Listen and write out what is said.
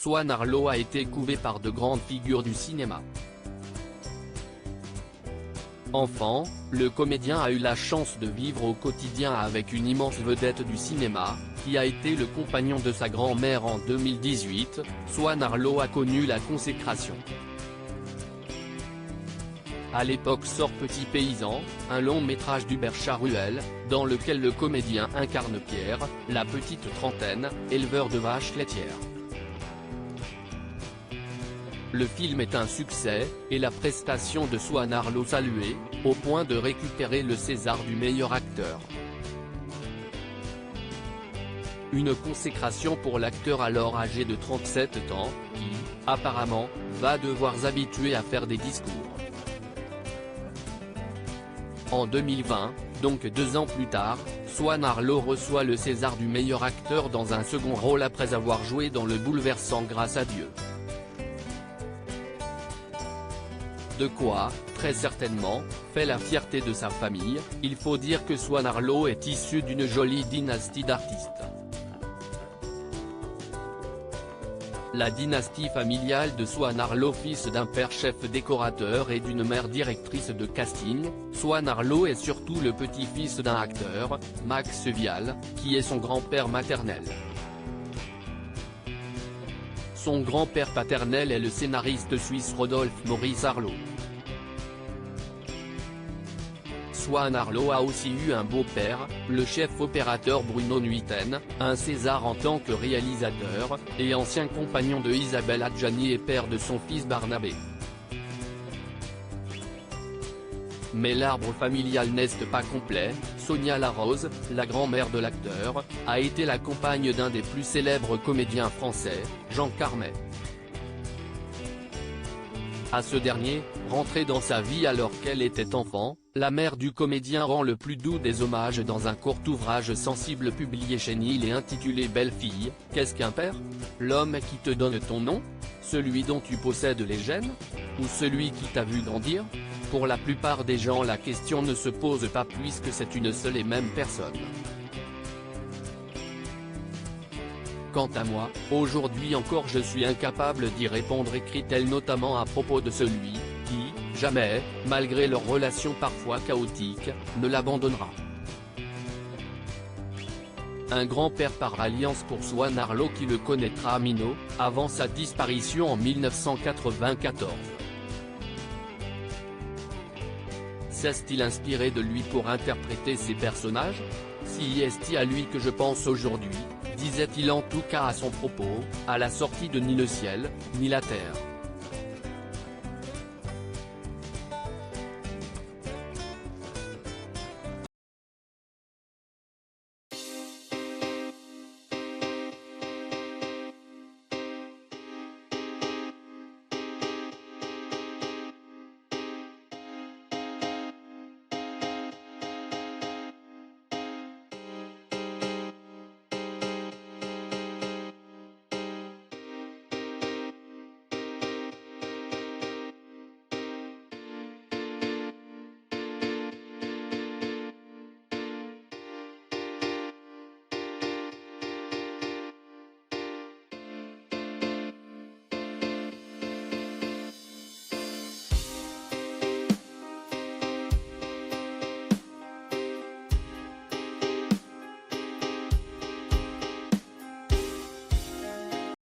Swan Arlo a été couvé par de grandes figures du cinéma. Enfant, le comédien a eu la chance de vivre au quotidien avec une immense vedette du cinéma, qui a été le compagnon de sa grand-mère en 2018. Swan Arlo a connu la consécration. À l'époque sort Petit Paysan, un long métrage d'Hubert Charuel, dans lequel le comédien incarne Pierre, la petite trentaine, éleveur de vaches laitières. Le film est un succès, et la prestation de Swan Arlo saluée, au point de récupérer le César du meilleur acteur. Une consécration pour l'acteur alors âgé de 37 ans, qui, apparemment, va devoir s'habituer à faire des discours. En 2020, donc 2 ans plus tard, Swan Arlo reçoit le César du meilleur acteur dans un second rôle après avoir joué dans le bouleversant Grâce à Dieu. De quoi, très certainement, fait la fierté de sa famille. Il faut dire que Swan Arlo est issu d'une jolie dynastie d'artistes. La dynastie familiale de Swan Arlo, fils d'un père chef décorateur et d'une mère directrice de casting. Swan Arlo est surtout le petit-fils d'un acteur, Max Vial, qui est son grand-père maternel. Son grand-père paternel est le scénariste suisse Rodolphe Maurice Arlo. Swan Arlo a aussi eu un beau-père, le chef opérateur Bruno Nuiten, un César en tant que réalisateur, et ancien compagnon de Isabelle Adjani et père de son fils Barnabé. Mais l'arbre familial n'est pas complet. Sonia Larose, la grand-mère de l'acteur, a été la compagne d'un des plus célèbres comédiens français, Jean Carmet. À ce dernier, rentrée dans sa vie alors qu'elle était enfant, la mère du comédien rend le plus doux des hommages dans un court ouvrage sensible publié chez Nil et intitulé Belle-fille, qu'est-ce qu'un père? L'homme qui te donne ton nom? Celui dont tu possèdes les gènes? Ou celui qui t'a vu grandir? Pour la plupart des gens la question ne se pose pas puisque c'est une seule et même personne. Quant à moi, aujourd'hui encore je suis incapable d'y répondre, écrit-elle notamment à propos de celui, qui, jamais, malgré leur relation parfois chaotique, ne l'abandonnera. Un grand-père par alliance pour Swan Arlo qui le connaîtra minot, avant sa disparition en 1994. S'est-il inspiré de lui pour interpréter ses personnages? Si est-il à lui que je pense aujourd'hui, disait-il en tout cas à son propos, à la sortie de Ni le ciel, ni la terre.